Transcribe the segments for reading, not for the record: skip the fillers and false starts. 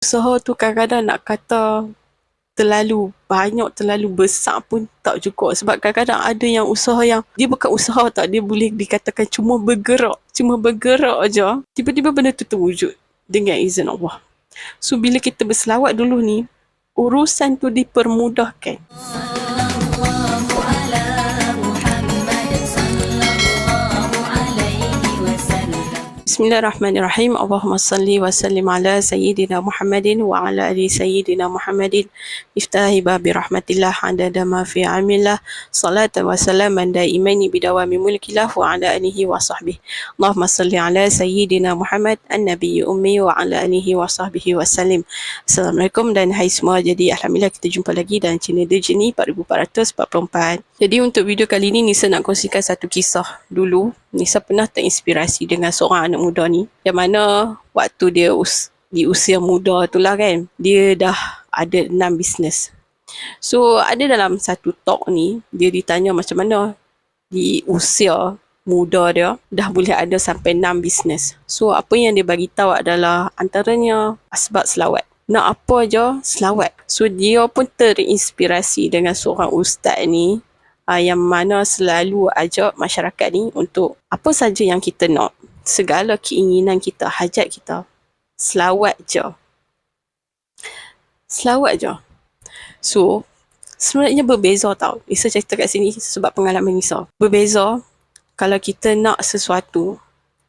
Usaha tu kadang-kadang nak kata terlalu banyak, terlalu besar pun tak cukup. Sebab kadang-kadang ada yang usaha yang dia bukan usaha tak, dia boleh dikatakan cuma bergerak aja. Tiba-tiba benda tu terwujud dengan izin Allah. So bila kita berselawat dulu ni, urusan tu dipermudahkan. Bismillahirrahmanirrahim. Allahumma salli wa sallim ala Sayyidina Muhammadin wa ala ali Sayyidina Muhammadin. Iftahi babi rahmatillah adada ma fi amillah. Salatan wa salaman daimaini bidawami mulkillah wa ala alihi wa sahbihi. Allahumma salli ala Sayyidina Muhammad an-nabiyyi ummi wa ala alihi wa sahbihi wa sallim. Assalamualaikum dan hai semua. Jadi alhamdulillah kita jumpa lagi dalam channel The Journey 4444. Jadi untuk video kali ni Nisa nak kongsikan satu kisah dulu. Nisa pernah terinspirasi dengan seorang anak muda ni, yang mana waktu dia di usia muda tu lah kan, dia dah ada 6 bisnes. So ada dalam satu talk ni, dia ditanya macam mana di usia muda dia dah boleh ada sampai 6 bisnes. So apa yang dia bagi tahu adalah antaranya asbab selawat. Nak apa aja selawat. So dia pun terinspirasi dengan seorang ustaz ni, yang mana selalu ajak masyarakat ni untuk apa saja yang kita nak, segala keinginan kita, hajat kita, selawat je. Selawat je. So, sebenarnya berbeza tau. Nisa cerita kat sini sebab pengalaman Nisa. Berbeza kalau kita nak sesuatu,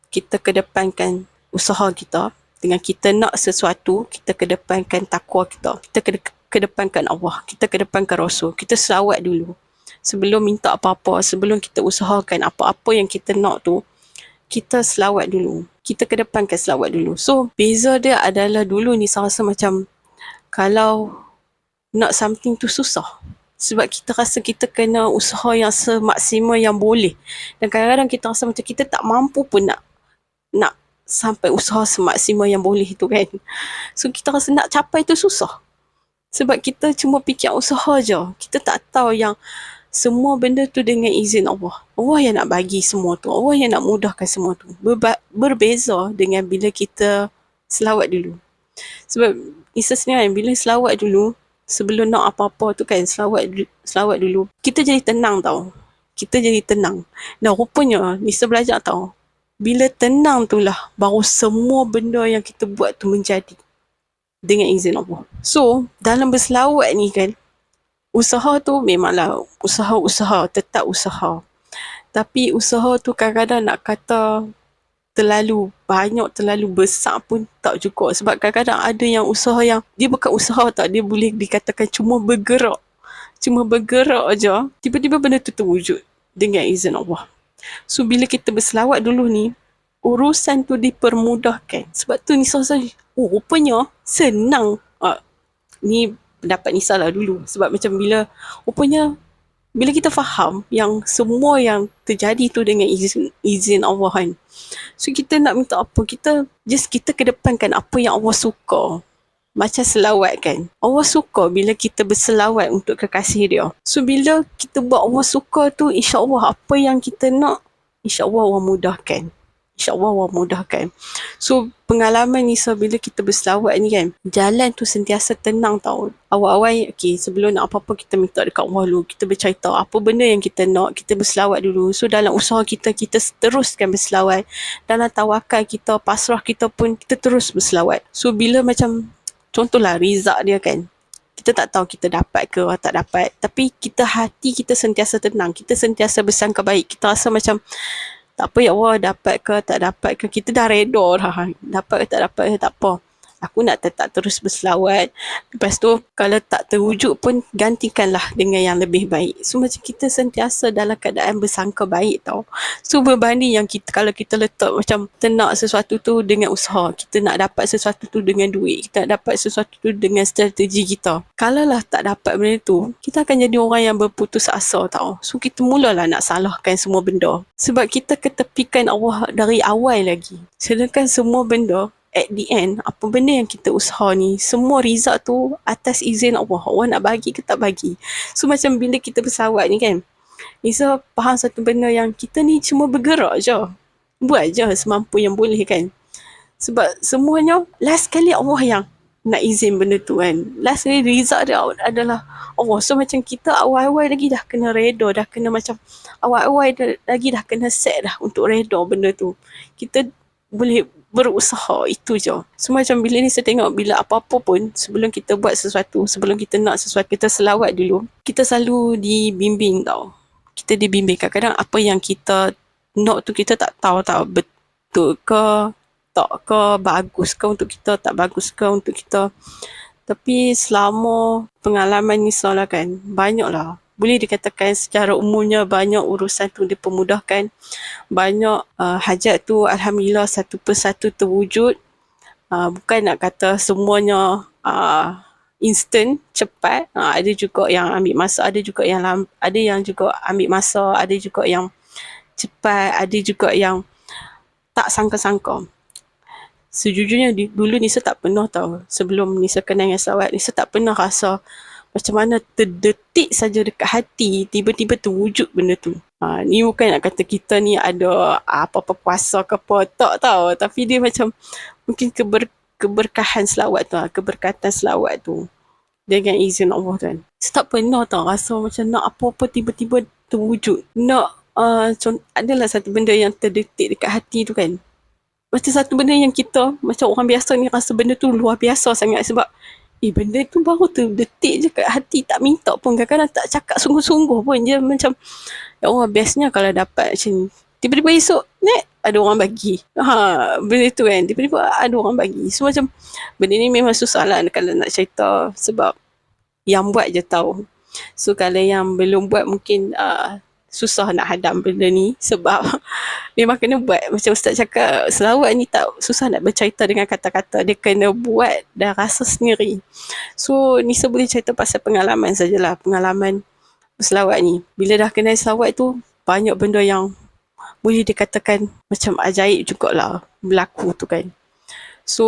kita kedepankan usaha kita. Dengan kita nak sesuatu, kita kedepankan takwa kita. Kita kedepankan Allah. Kita kedepankan Rasul. Kita selawat dulu. Sebelum minta apa-apa, sebelum kita usahakan apa-apa yang kita nak tu, kita selawat dulu. Kita kedepankan selawat dulu. So, beza dia adalah dulu ni saya rasa macam kalau nak something tu susah. Sebab kita rasa kita kena usaha yang semaksimal yang boleh. Dan kadang-kadang kita rasa macam kita tak mampu pun nak sampai usaha semaksimal yang boleh tu kan. So, kita rasa nak capai tu susah. Sebab kita cuma fikir usaha je. Kita tak tahu yang semua benda tu dengan izin Allah. Allah yang nak bagi semua tu. Allah yang nak mudahkan semua tu. Berbeza dengan bila kita selawat dulu. Sebab Isa sendiri bila selawat dulu, sebelum nak apa-apa tu kan, selawat dulu, kita jadi tenang tau. Kita jadi tenang. Dan rupanya Nisa belajar tau, bila tenang tu lah baru semua benda yang kita buat tu menjadi dengan izin Allah. So dalam berselawat ni kan, usaha tu memanglah usaha, tetap usaha. Tapi usaha tu kadang-kadang nak kata terlalu banyak, terlalu besar pun tak cukup. Sebab kadang-kadang ada yang usaha yang dia bukan usaha tak, dia boleh dikatakan cuma bergerak aja. Tiba-tiba benda tu terwujud dengan izin Allah. So bila kita berselawat dulu ni, urusan tu dipermudahkan. Sebab tu Nisa saja, rupanya senang. Ni pendapat Nisa lah dulu. Sebab macam bila kita faham yang semua yang terjadi tu dengan izin Allah kan. So kita nak minta apa, kita kedepankan apa yang Allah suka. Macam selawat kan. Allah suka bila kita berselawat untuk kekasih dia. So bila kita buat Allah suka tu, insya-Allah apa yang kita nak, insya-Allah Allah mudahkan. InsyaAllah Allah mudahkan. So pengalaman Nisa bila kita berselawat ni kan, jalan tu sentiasa tenang tau. Awal-awal sebelum nak apa-apa kita minta dekat Allah dulu. Kita bercerita apa benda yang kita nak, kita berselawat dulu. So dalam usaha kita teruskan berselawat. Dalam tawakal kita, pasrah kita pun kita terus berselawat. So bila macam contohlah rizak dia kan, kita tak tahu kita dapat ke tak dapat, tapi hati kita sentiasa tenang, kita sentiasa bersangka baik. Kita rasa macam tak apa ya Allah, dapat ke tak dapat ke, kita dah reda dah. Dapat ke tak dapat ke tak apa. Aku nak tetap terus berselawat. Lepas tu kalau tak terwujud pun gantikanlah dengan yang lebih baik. So macam kita sentiasa dalam keadaan bersangka baik tau. So berbanding yang kalau kita letak macam kita nak sesuatu tu dengan usaha, kita nak dapat sesuatu tu dengan duit, kita nak dapat sesuatu tu dengan strategi kita. Kalau lah tak dapat benda tu, kita akan jadi orang yang berputus asa tau. So kita mulalah nak salahkan semua benda. Sebab kita ketepikan Allah dari awal lagi. Sedangkan semua benda at the end, apa benda yang kita usaha ni, semua result tu atas izin Allah. Allah nak bagi ke tak bagi. So macam bila kita berselawat ni kan, Nisa faham satu benda yang kita ni cuma bergerak je. Buat je semampu yang boleh kan. Sebab semuanya last kali Allah yang nak izin benda tu kan. Last ni result dia adalah Allah. So macam kita awal-awal lagi dah kena reda, dah kena macam awal-awal lagi dah kena set dah untuk reda benda tu. Kita boleh berusaha, itu je. So macam bila ni saya tengok, bila apa-apa pun sebelum kita buat sesuatu, sebelum kita nak sesuatu, kita selawat dulu. Kita selalu dibimbing tau. Kita dibimbing. Kadang-kadang apa yang kita nak tu kita tak tahu betul ke, tak ke, bagus ke untuk kita, tak bagus ke untuk kita. Tapi selama pengalaman ni soalan kan, banyaklah. Boleh dikatakan secara umumnya banyak urusan tu dipermudahkan. Banyak hajat tu Alhamdulillah satu persatu terwujud. Bukan nak kata semuanya instant, cepat. Ada juga yang ambil masa, ada yang juga ambil masa, ada juga yang cepat, ada juga yang tak sangka-sangka. Sejujurnya dulu Nisa tak pernah tahu, sebelum Nisa kenal dengan selawat, Nisa tak pernah rasa macam mana terdetik saja dekat hati tiba-tiba terwujud benda tu. Ni bukan nak kata kita ni ada apa-apa puasa ke apa, tak tahu, tapi dia macam mungkin keberkahan selawat tu, keberkatan selawat tu dengan izin Allah kan. Saya tak pernah tahu rasa macam nak apa-apa tiba-tiba terwujud. Nak adalah satu benda yang terdetik dekat hati tu kan. Macam satu benda yang kita macam orang biasa ni rasa benda tu luar biasa sangat, sebab benda tu baru terdetik je kat hati, tak minta pun, kadang-kadang tak cakap sungguh-sungguh pun, je macam ya Allah, bestnya kalau dapat macam ni. Tiba-tiba esok ada orang bagi benda tu kan, tiba-tiba ada orang bagi. So macam benda ni memang susah lah kalau nak cerita, sebab yang buat je tahu. So kalau yang belum buat mungkin susah nak hadam benda ni, sebab memang kena buat. Macam Ustaz cakap, selawat ni tak susah nak bercerita dengan kata-kata, dia kena buat dan rasa sendiri. So Nisa boleh cerita pasal pengalaman sajalah, pengalaman berselawat ni. Bila dah kenal selawat tu, banyak benda yang boleh dikatakan macam ajaib jugalah berlaku tu kan. So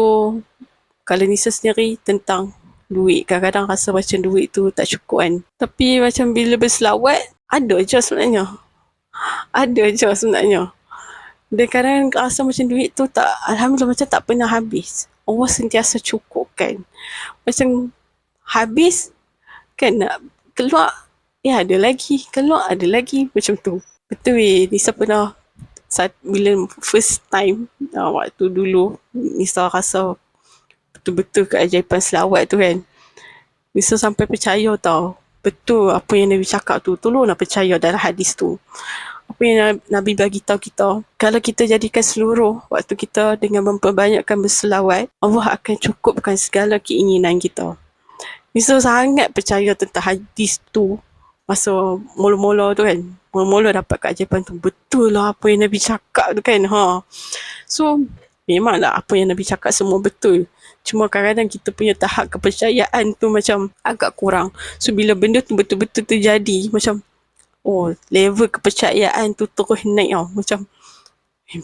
kalau Nisa sendiri tentang duit, kadang-kadang rasa macam duit tu tak cukup kan, tapi macam bila berselawat ada je sebenarnya. Dan kadang rasa macam duit tu tak, Alhamdulillah macam tak pernah habis. Allah sentiasa cukupkan. Macam habis kan, nak keluar ada lagi, keluar ada lagi, macam tu. Betul Nisa pernah bila first time waktu dulu Nisa rasa betul-betul keajaiban selawat tu kan. Nisa sampai percaya tau, betul apa yang Nabi cakap tu. Tolonglah percaya dalam hadis tu. Apa yang Nabi bagi tahu kita, kalau kita jadikan seluruh waktu kita dengan memperbanyakkan berselawat, Allah akan cukupkan segala keinginan kita. Nisa sangat percaya tentang hadis tu masa mula-mula tu kan. Mula-mula dapat keajaiban tu, betul lah apa yang Nabi cakap tu kan. So memanglah apa yang Nabi cakap semua betul. Cuma kadang-kadang kita punya tahap kepercayaan tu macam agak kurang. So bila benda tu betul-betul terjadi, macam level kepercayaan tu terus naik tau. Macam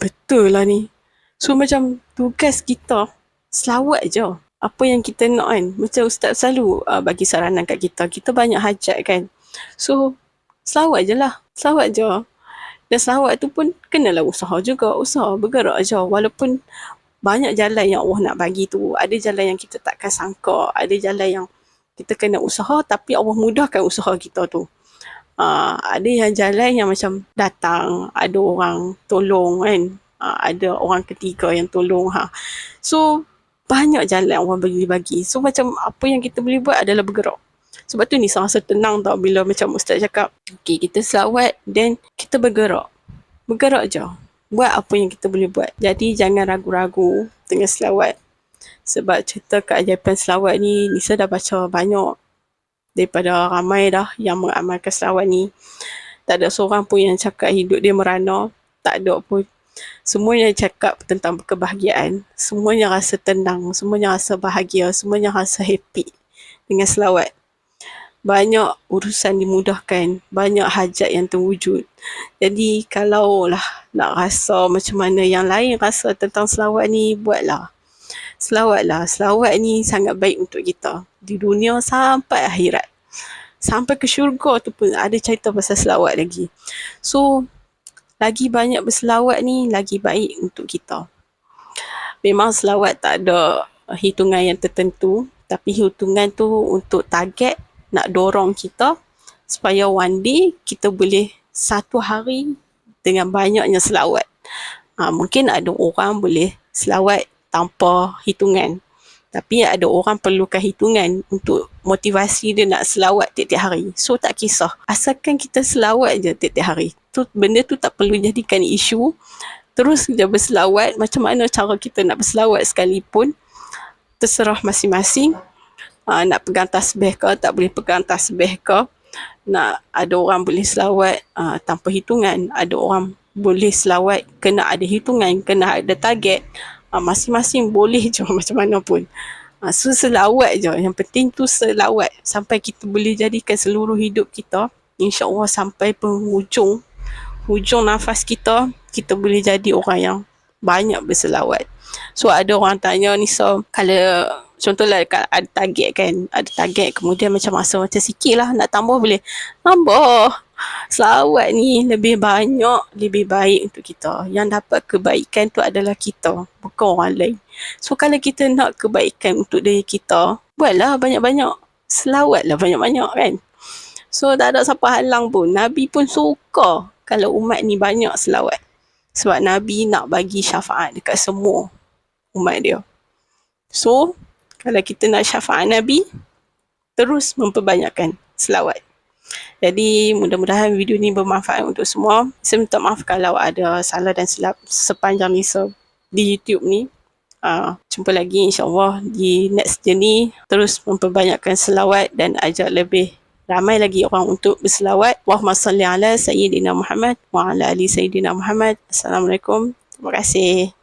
betul lah ni. So macam tugas kita selawat je apa yang kita nak kan. Macam Ustaz selalu bagi saranan kat kita, kita banyak hajat kan. So selawat je lah, selawat je. Dan selawat tu pun kenalah usaha juga, usaha bergerak je. Walaupun banyak jalan yang Allah nak bagi tu, ada jalan yang kita takkan sangka, ada jalan yang kita kena usaha tapi Allah mudahkan usaha kita tu. Ada yang jalan yang macam datang, ada orang tolong kan, ada orang ketiga yang tolong. So banyak jalan Allah bagi. So macam apa yang kita boleh buat adalah bergerak. Sebab tu ni rasa tenang tau bila macam Ustaz cakap, okay, kita selawat dan kita bergerak je, buat apa yang kita boleh buat. Jadi jangan ragu-ragu dengan selawat. Sebab cerita keajaiban selawat ni Nisa dah baca banyak, daripada ramai dah yang mengamalkan selawat ni. Tak ada seorang pun yang cakap hidup dia merana, tak ada pun. Semuanya cakap tentang kebahagiaan, semuanya rasa tenang, semuanya rasa bahagia, semuanya rasa happy dengan selawat. Banyak urusan dimudahkan, banyak hajat yang terwujud. Jadi kalau lah nak rasa macam mana yang lain rasa tentang selawat ni, buatlah. Selawat ni sangat baik untuk kita di dunia sampai akhirat. Sampai ke syurga tu pun ada cerita pasal selawat lagi. So lagi banyak berselawat ni lagi baik untuk kita. Memang selawat tak ada hitungan yang tertentu, tapi hitungan tu untuk target nak dorong kita supaya one day kita boleh satu hari dengan banyaknya selawat. Mungkin ada orang boleh selawat tanpa hitungan, tapi ada orang perlukan hitungan untuk motivasi dia nak selawat tiap-tiap hari. So tak kisah, asalkan kita selawat je tiap-tiap hari, benda tu tak perlu jadikan isu. Terus je berselawat, macam mana cara kita nak berselawat sekalipun, terserah masing-masing. Nak pegang tasbih ke, tak boleh pegang tasbih ke. Nak ada orang boleh selawat tanpa hitungan, ada orang boleh selawat kena ada hitungan, kena ada target. Masing-masing boleh je macam mana pun. So selawat je, yang penting tu selawat sampai kita boleh jadikan seluruh hidup kita, insya-Allah sampai penghujung nafas kita boleh jadi orang yang banyak berselawat. So ada orang tanya ni, so kalau contohlah ada target kan, ada target kemudian macam masa macam sikit lah, nak tambah boleh tambah. Selawat ni lebih banyak, lebih baik untuk kita. Yang dapat kebaikan tu adalah kita, bukan orang lain. So kalau kita nak kebaikan untuk diri kita, buatlah banyak-banyak, selawatlah banyak-banyak kan. So tak ada siapa halang pun. Nabi pun suka kalau umat ni banyak selawat, sebab Nabi nak bagi syafaat dekat semua umat dia. So kalau kita nak syafaat Nabi, terus memperbanyakkan selawat. Jadi mudah-mudahan video ni bermanfaat untuk semua. Saya minta maaf kalau ada salah dan silap sepanjang ni di YouTube ni. Jumpa lagi insya-Allah di next journey. Terus memperbanyakkan selawat dan ajak lebih ramai lagi orang untuk berselawat. Allahumma salli ala Sayyidina Muhammad wa ala ali Sayyidina Muhammad. Assalamualaikum. Terima kasih.